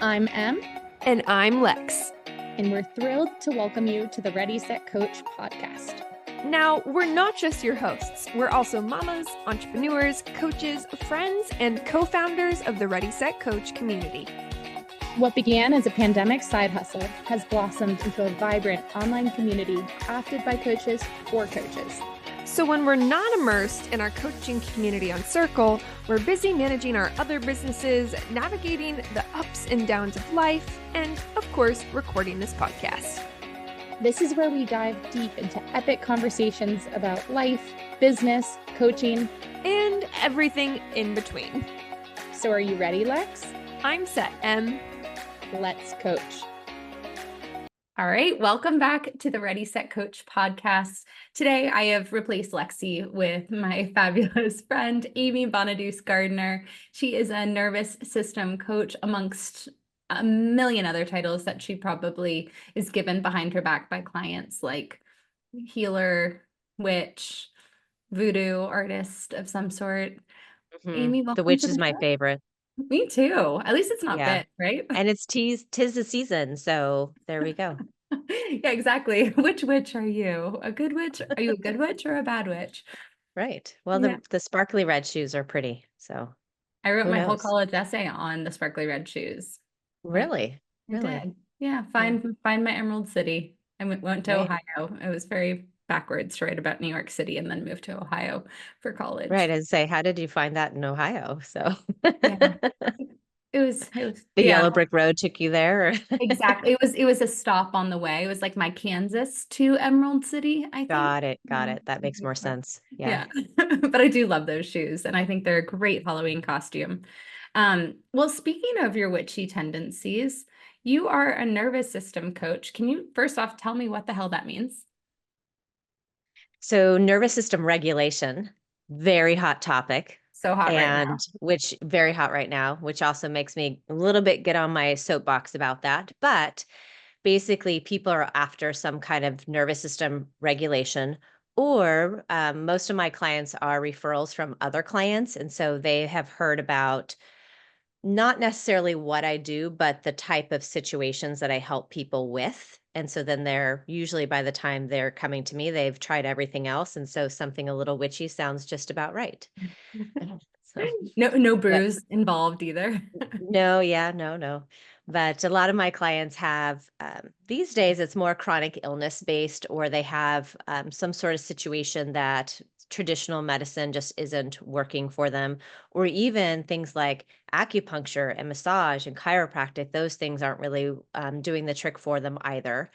I'm Em, And I'm Lex. and we're thrilled to welcome you to the Ready, Set, Coach podcast. Now, we're not just your hosts. We're also mamas, entrepreneurs, coaches, friends, and co-founders of the Ready, Set, Coach community. What began as a pandemic side hustle has blossomed into a vibrant online community crafted by coaches for coaches. So when we're not immersed in our coaching community on Circle, we're busy managing our other businesses, navigating the ups and downs of life, and of course, recording this podcast. This is where we dive deep into epic conversations about life, business, coaching, and everything in between. So are you ready, Lex? I'm set, Em. Let's coach. All right, welcome back to the Ready, Set, Coach podcast. Today, I have replaced Lexi with my fabulous friend, Amy Bonaduce-Gardner. She is a nervous system coach amongst a million other titles that she probably is given behind her back by clients like healer, witch, voodoo artist of some sort. Amy, The welcome witch to is the my show. favorite. Me too. At least it's not Yeah. bit, right? And it's tis the season, so there we go. Yeah, exactly. Which witch are you? A good witch? Are you a good witch or a bad witch? Right. Well, Yeah. the sparkly red shoes are pretty, so I wrote who my whole knows? college essay on the sparkly red shoes. Really? I Really? did. Yeah, find my Emerald City. I went to Right. Ohio. It was very backwards to write about New York City and then moved to Ohio for college. Right. I'd say, how did you find that in Ohio? So Yeah. It was the yeah. yellow brick road took you there? Or Exactly. It was a stop on the way. It was like my Kansas to Emerald City, I think. Got it. Got Yeah. it. That makes more sense. Yeah. Yeah. But I do love those shoes, and I think they're a great Halloween costume. Well, speaking of your witchy tendencies, you are a nervous system coach. Can you first off tell me what the hell that means? So nervous system regulation, very hot topic. So hot right now. And which very hot right now, which also makes me a little bit get on my soapbox about that. But basically, people are after some kind of nervous system regulation, or most of my clients are referrals from other clients. And so they have heard about not necessarily what I do, but the type of situations that I help people with. And so then they're usually by the time they're coming to me, they've tried everything else. And so something a little witchy sounds just about right. So, No but bruise involved either. no, yeah, no. But a lot of my clients have, these days, it's more chronic illness based, or they have some sort of situation that traditional medicine just isn't working for them, or even things like acupuncture and massage and chiropractic, those things aren't really doing the trick for them either.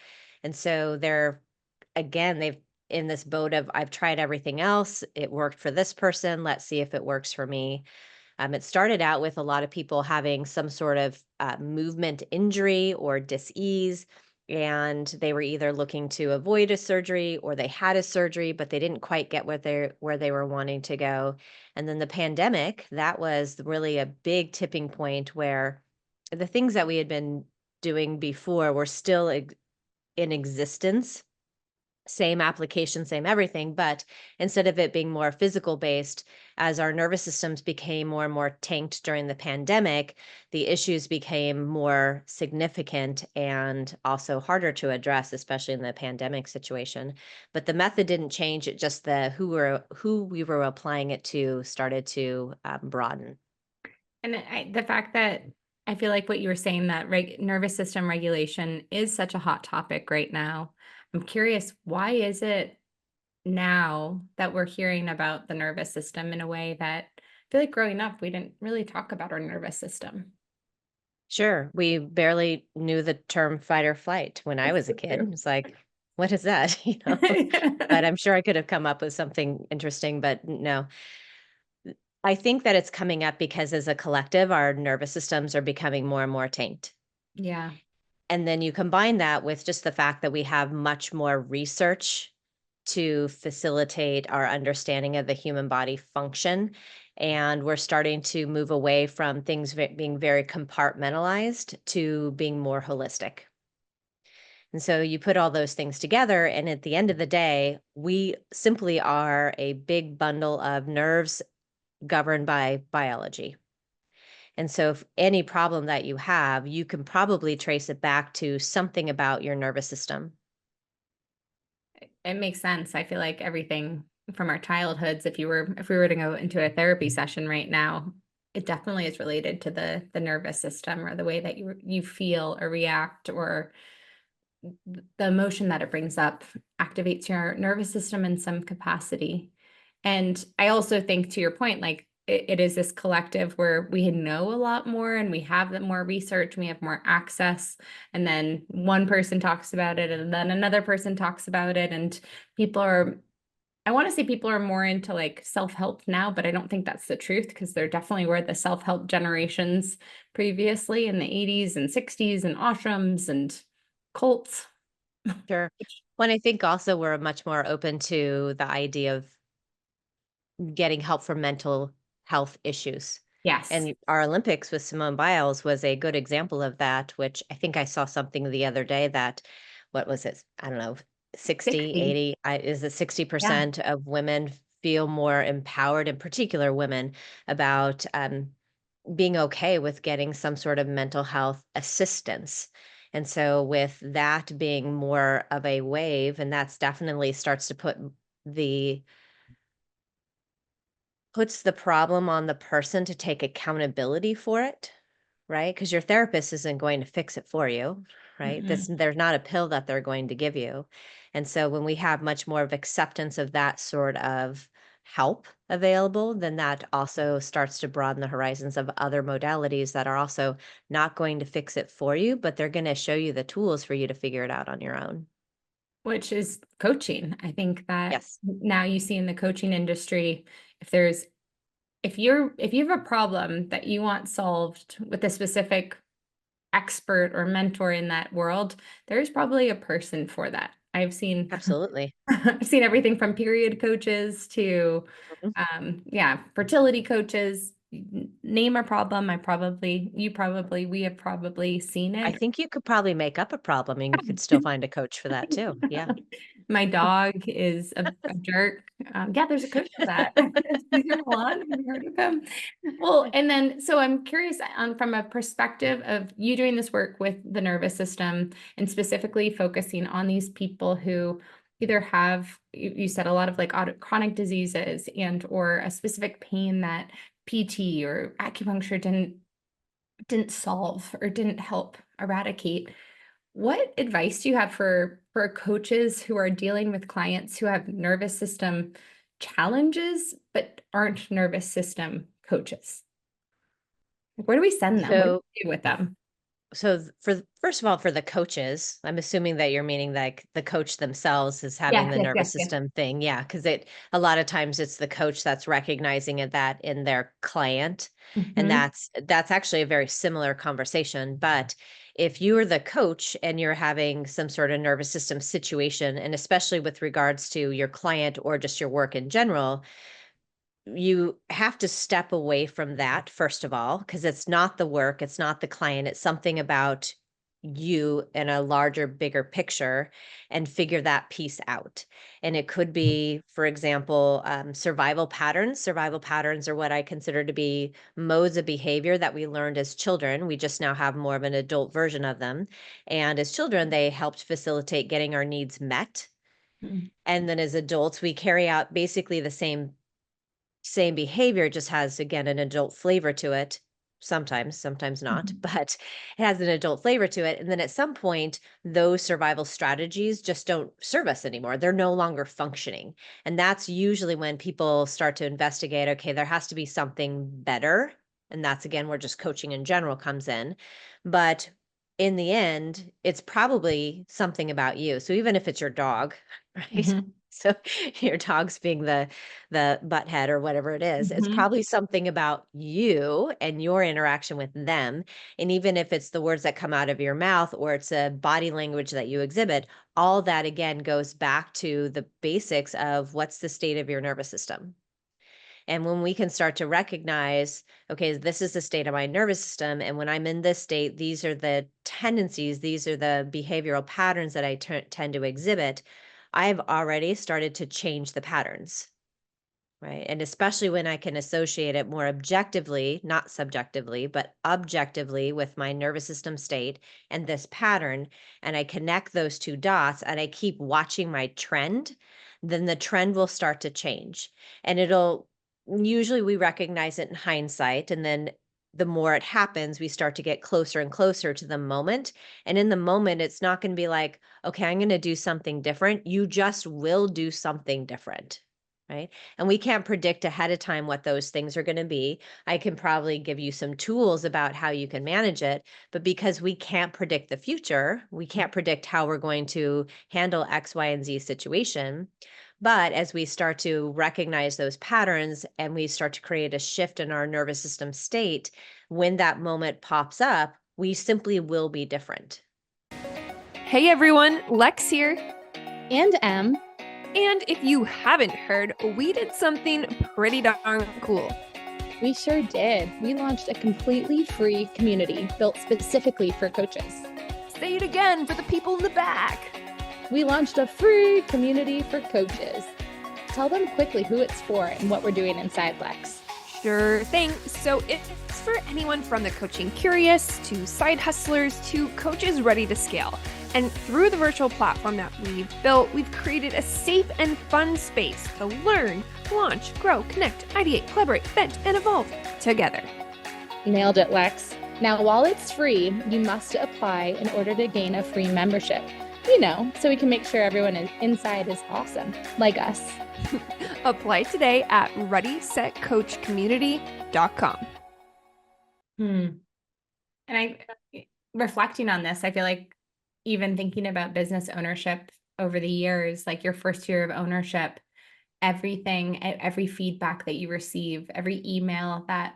And so they've in this boat of, I've tried everything else. It worked for this person. Let's see if it works for me. It started out with a lot of people having some sort of movement injury or dis-ease, and they were either looking to avoid a surgery or they had a surgery, but they didn't quite get where they were wanting to go. And then the pandemic, that was really a big tipping point where the things that we had been doing before were still in existence, same application, same everything, but instead of it being more physical based, as our nervous systems became more and more tanked during the pandemic, the issues became more significant and also harder to address, especially in the pandemic situation. But the method didn't change; it just who we were applying it to started to broaden. And the fact that I feel like what you were saying, that nervous system regulation is such a hot topic right now. I'm curious, why is it now that we're hearing about the nervous system in a way that I feel like growing up, we didn't really talk about our nervous system? Sure, we barely knew the term fight or flight when I It's was a so kid. true. It's like, what is that? But I'm sure I could have come up with something interesting, but no. I think that it's coming up because as a collective, our nervous systems are becoming more and more tanked. Yeah. And then you combine that with just the fact that we have much more research to facilitate our understanding of the human body function. And we're starting to move away from things being very compartmentalized to being more holistic. And so you put all those things together, and at the end of the day, we simply are a big bundle of nerves governed by biology. And so if any problem that you have, you can probably trace it back to something about your nervous system. It makes sense. I feel like everything from our childhoods, if we were to go into a therapy session right now, it definitely is related to the nervous system or the way that you feel or react, or the emotion that it brings up activates your nervous system in some capacity. And I also think, to your point, like it is this collective where we know a lot more and we have more research, we have more access, and then one person talks about it and then another person talks about it, and people are, I want to say people are more into like self-help now, but I don't think that's the truth, because there definitely were the self-help generations previously in the 80s and 60s and ashrams and cults. Sure. When I think also we're much more open to the idea of getting help for mental health issues. Yes. And our Olympics with Simone Biles was a good example of that, which I think I saw something the other day that, what was it? I don't know, 60, 60. 80, is it Yeah. 60% of women feel more empowered, in particular women, about being okay with getting some sort of mental health assistance. And so, with that being more of a wave, and that's definitely starts to the puts the problem on the person to take accountability for it, right? Because your therapist isn't going to fix it for you, right? Mm-mm. There's not a pill that they're going to give you. And so when we have much more of acceptance of that sort of help available, then that also starts to broaden the horizons of other modalities that are also not going to fix it for you, but they're going to show you the tools for you to figure it out on your own. Which is coaching. I think that Yes, now you see in the coaching industry, if there's if you have a problem that you want solved with a specific expert or mentor in that world, there's probably a person for that. I've seen absolutely. I've seen everything from period coaches to Mhm. yeah, fertility coaches. Name a problem, we have probably seen I it. think you could probably make up a problem and you could still find a coach for that too. Yeah. My dog is a jerk. Yeah, there's a coach for that. Caesar Milan, have you heard of him? Well, and then so I'm curious from a perspective of you doing this work with the nervous system and specifically focusing on these people who either have, you said, a lot of like chronic diseases and or a specific pain that PT or acupuncture didn't solve or didn't help eradicate. What advice do you have for coaches who are dealing with clients who have nervous system challenges but aren't nervous system coaches? Like, where do we send them? What do So we do with them? first of all, for the coaches, I'm assuming that you're meaning like the coach themselves is having Yes, the yes, nervous yes, yes. system thing. Yeah, because it a lot of times it's the coach that's recognizing it that in their client. And Mhm. that's actually a very similar conversation. But if you are the coach and you're having some sort of nervous system situation, and especially with regards to your client or just your work in general, you have to step away from that first of all because it's not the work, it's not the client, it's something about you in a larger bigger picture, and figure that piece out. And it could be, for example, survival patterns are what I consider to be modes of behavior that we learned as children. We just now have more of an adult version of them, and as children they helped facilitate getting our needs met, Mm. and then as adults we carry out basically the same behavior, just has, again, an adult flavor to it. Sometimes not, Mhm. but it has an adult flavor to it, and then at some point, those survival strategies just don't serve us anymore. They're no longer functioning, and that's usually when people start to investigate, okay, there has to be something better, and that's, again, where just coaching in general comes in. But in the end, it's probably something about you. So even if it's your dog, right? Mhm. So your dog's being the butt head or whatever it is, it's Mhm. probably something about you and your interaction with them. And even if it's the words that come out of your mouth or it's a body language that you exhibit, all that again goes back to the basics of what's the state of your nervous system. And when we can start to recognize, okay, this is the state of my nervous system. And when I'm in this state, these are the tendencies, these are the behavioral patterns that I tend to exhibit. I've already started to change the patterns. right? And especially when I can associate it more objectively, not subjectively, but objectively with my nervous system state and this pattern, and I connect those two dots and I keep watching my trend, then the trend will start to change. And it'll usually we recognize it in hindsight. And then the more it happens, we start to get closer and closer to the moment. And in the moment, it's not going to be like, okay, I'm going to do something different. You just will do something different. Right. And we can't predict ahead of time what those things are going to be. I can probably give you some tools about how you can manage it, but because we can't predict the future, we can't predict how we're going to handle X, Y, and Z situation. But as we start to recognize those patterns and we start to create a shift in our nervous system state, when that moment pops up, we simply will be different. Hey everyone, Lex here. And M. And if you haven't heard, we did something pretty darn cool. We sure did. We launched a completely free community built specifically for coaches. Say it again for the people in the back. We launched a free community for coaches. Tell them quickly who it's for and what we're doing inside, Lex. Sure thing. So it's for anyone from the coaching curious to side hustlers to coaches ready to scale. And through the virtual platform that we've built, we've created a safe and fun space to learn, launch, grow, connect, ideate, collaborate, vent, and evolve together. Nailed it, Lex. Now, while it's free, you must apply in order to gain a free membership. So we can make sure everyone inside is awesome, like us. Apply today at readysetcoachcommunity.com. And reflecting on this, I feel like even thinking about business ownership over the years, like your first year of ownership, everything, every feedback that you receive, every email that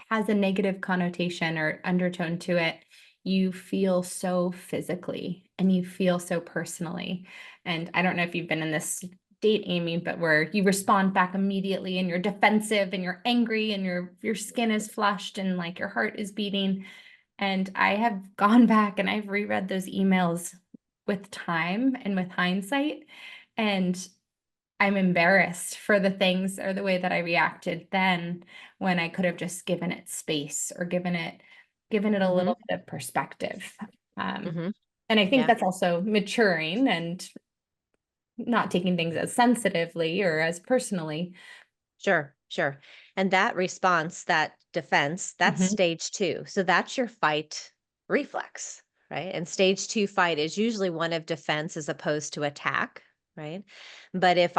has a negative connotation or undertone to it, you feel so physically and you feel so personally. And I don't know if you've been in this state, Amy, but where you respond back immediately and you're defensive and you're angry and your skin is flushed and like your heart is beating. And I have gone back and I've reread those emails with time and with hindsight, and I'm embarrassed for the things or the way that I reacted then when I could have just given it space or given it a little bit of perspective. And I think that's also maturing and not taking things as sensitively or as personally. Sure. And that response, that defense, that's stage 2. So that's your fight reflex, right? And stage 2 fight is usually one of defense as opposed to attack, right? But if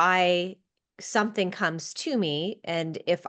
something comes to me and if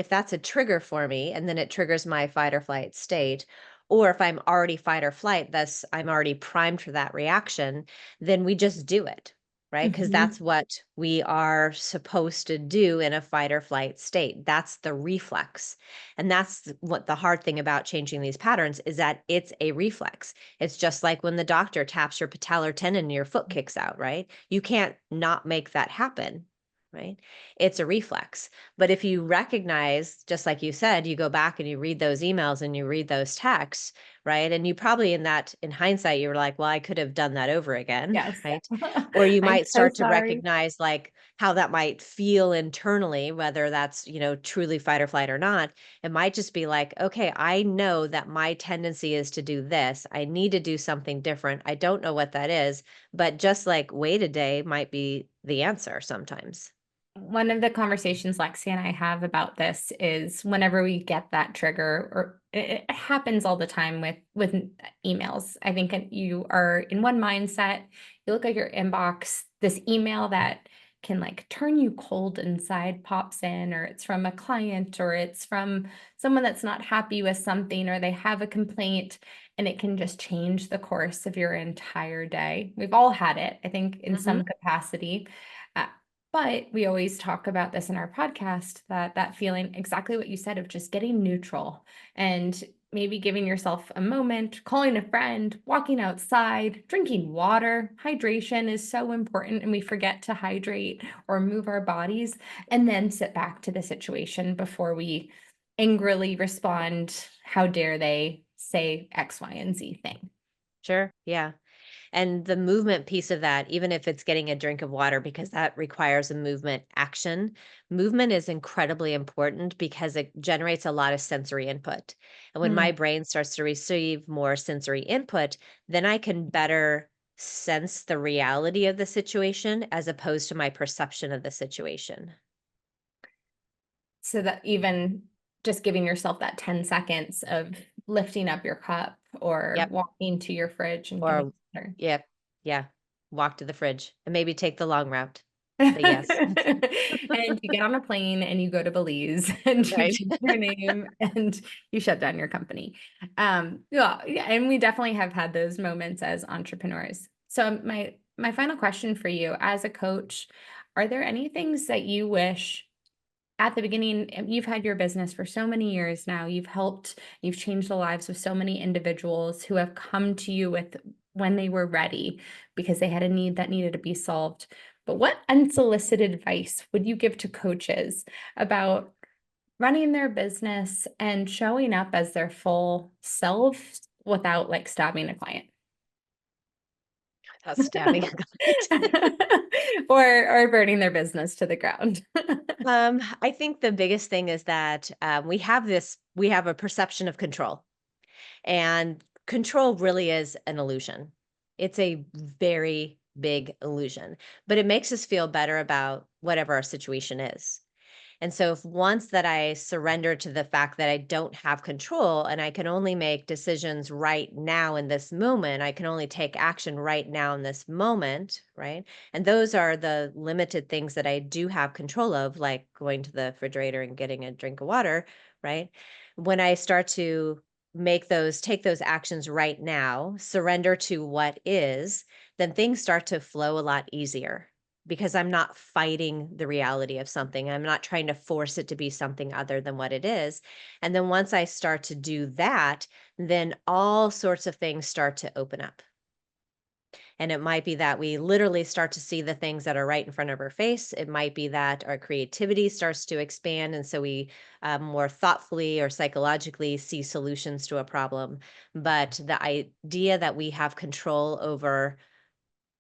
that's a trigger for me and then it triggers my fight or flight state, or if I'm already fight or flight, thus I'm already primed for that reaction, then we just do it, right? Because that's what we are supposed to do in a fight or flight state. That's the reflex. And that's what the hard thing about changing these patterns is that it's a reflex. It's just like when the doctor taps your patellar tendon and your foot kicks out, right? You can't not make that happen. Right? It's a reflex. But if you recognize, just like you said, you go back and you read those emails and you read those texts, right? And you probably in hindsight, you were like, well, I could have done that over again. Yes. Right. Or you I'm might so start to sorry. recognize like how that might feel internally, whether that's, truly fight or flight or not. It might just be like, okay, I know that my tendency is to do this. I need to do something different. I don't know what that is, but just like wait a day might be the answer sometimes. One of the conversations Lexi and I have about this is whenever we get that trigger, or it happens all the time with emails. I think you are in one mindset, you look at your inbox, this email that can like turn you cold inside pops in, or it's from a client, or it's from someone that's not happy with something, or they have a complaint, and it can just change the course of your entire day. We've all had it, I think, in some capacity. But we always talk about this in our podcast, that feeling, exactly what you said, of just getting neutral and maybe giving yourself a moment, calling a friend, walking outside, drinking water. Hydration is so important, and we forget to hydrate or move our bodies, and then sit back to the situation before we angrily respond, how dare they say X, Y, and Z thing. Sure. Yeah. And the movement piece of that, even if it's getting a drink of water, because that requires a movement action, movement is incredibly important because it generates a lot of sensory input. And when my brain starts to receive more sensory input, then I can better sense the reality of the situation as opposed to my perception of the situation. So that even just giving yourself that 10 seconds of lifting up your cup or Yep. walking to your fridge and getting Or, water. yep. Yeah. Walk to the fridge and maybe take the long route. But yes. And you get on a plane and you go to Belize and you Right. change your name and you shut down your company. Yeah, and we definitely have had those moments as entrepreneurs. So my final question for you as a coach, are there any things that you wish at the beginning, you've had your business for so many years now, you've changed the lives of so many individuals who have come to you with when they were ready because they had a need that needed to be solved. But what unsolicited advice would you give to coaches about running their business and showing up as their full selves without like stabbing a client? Without stabbing a client. Or burning their business to the ground. I think the biggest thing is that we have a perception of control, and control really is an illusion. It's a very big illusion, but it makes us feel better about whatever our situation is. And so if once that I surrender to the fact that I don't have control and I can only make decisions right now in this moment, I can only take action right now in this moment, right? And those are the limited things that I do have control of, like going to the refrigerator and getting a drink of water, right? When I start to take those actions right now, surrender to what is, then things start to flow a lot easier because I'm not fighting the reality of something. I'm not trying to force it to be something other than what it is. And then once I start to do that, then all sorts of things start to open up. And it might be that we literally start to see the things that are right in front of our face. It might be that our creativity starts to expand. And so we more thoughtfully or psychologically see solutions to a problem. But the idea that we have control over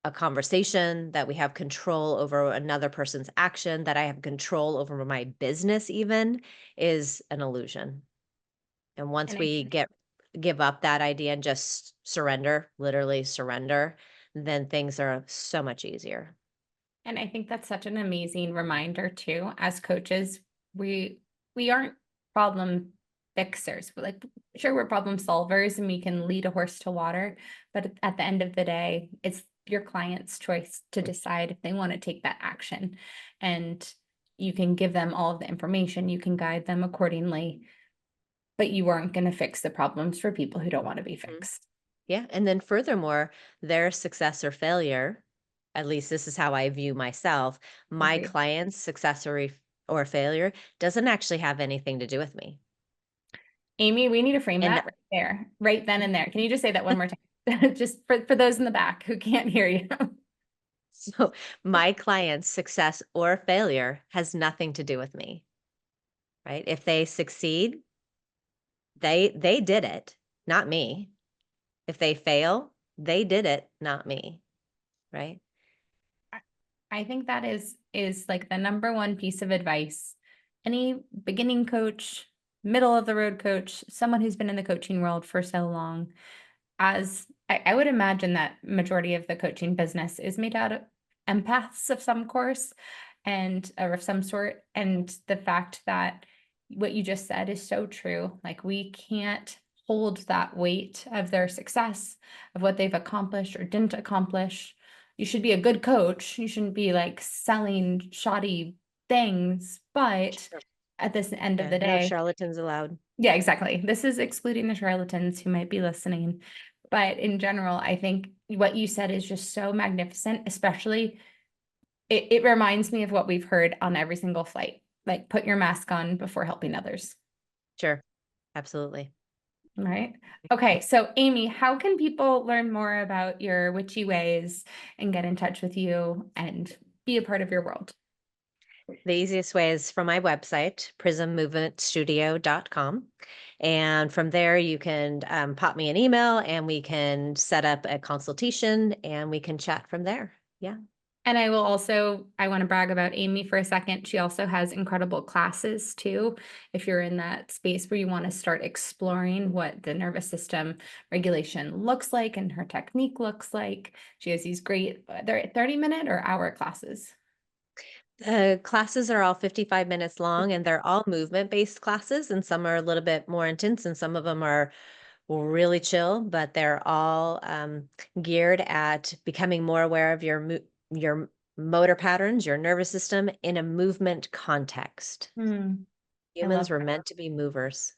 a conversation, that we have control over another person's action, that I have control over my business even is an illusion. And once And I we give up that idea and just surrender, literally surrender, then things are so much easier. And I think that's such an amazing reminder too. As coaches, we aren't problem fixers. But like, sure, we're problem solvers and we can lead a horse to water, but at the end of the day, it's your client's choice to decide if they want to take that action. And you can give them all of the information, you can guide them accordingly, but you aren't going to fix the problems for people who don't want to be Mhm. fixed. Yeah. And then furthermore, their success or failure, at least this is how I view myself, my Agreed. client's success or failure doesn't actually have anything to do with me. Amy, we need to frame And that right there, right then and there. Can you just say that one more time? Just for those in the back who can't hear you. so my client's success or failure has nothing to do with me, right? If they succeed, they did it, not me. If they fail, they did it, not me, right? I think that is like the number one piece of advice. Any beginning coach, middle of the road coach, someone who's been in the coaching world for so long, as I would imagine that majority of the coaching business is made out of empaths of some course and or of some sort. And the fact that what you just said is so true. Like we can't hold that weight of their success, of what they've accomplished or didn't accomplish. You should be a good coach. You shouldn't be like selling shoddy things, but Sure. at this end of Yeah, the no day, charlatans allowed. yeah, exactly. This is excluding the charlatans who might be listening. But in general, I think what you said is just so magnificent, especially it reminds me of what we've heard on every single flight. Like put your mask on before helping others. Sure, absolutely. All right. Okay. So Amy, how can people learn more about your witchy ways and get in touch with you and be a part of your world? The easiest way is from my website, prismmovementstudio.com. And from there, you can pop me an email and we can set up a consultation and we can chat from there. Yeah. And I want to brag about Amy for a second. She also has incredible classes too. If you're in that space where you want to start exploring what the nervous system regulation looks like and her technique looks like, she has these great, they're 30-minute or hour classes. The classes are all 55 minutes long and they're all movement-based classes, and some are a little bit more intense and some of them are really chill, but they're all geared at becoming more aware of your motor patterns, your nervous system in a movement context. Humans were meant to be movers.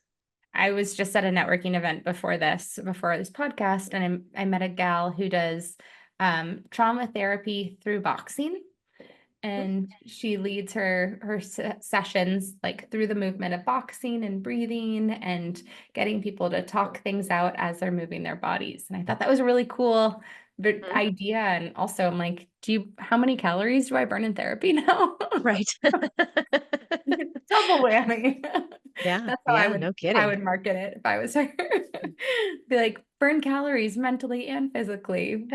I was just at a networking event before this podcast, and I met a gal who does trauma therapy through boxing. And she leads her sessions like through the movement of boxing and breathing and getting people to talk things out as they're moving their bodies. And I thought that was a really cool idea. And also I'm like, how many calories do I burn in therapy now? Right. Double whammy. Yeah. That's how no I kidding. would market it if I was her. Be like, burn calories mentally and physically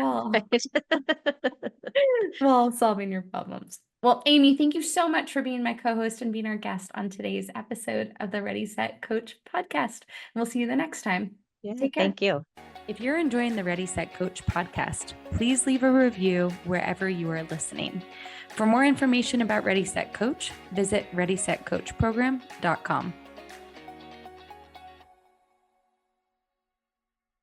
while solving your problems. Well, Amy, thank you so much for being my co-host and being our guest on today's episode of the Ready, Set, Coach podcast. And we'll see you the next time. Yeah, Take care. thank you. If you're enjoying the Ready, Set, Coach podcast, please leave a review wherever you are listening. For more information about Ready, Set, Coach, visit readysetcoachprogram.com.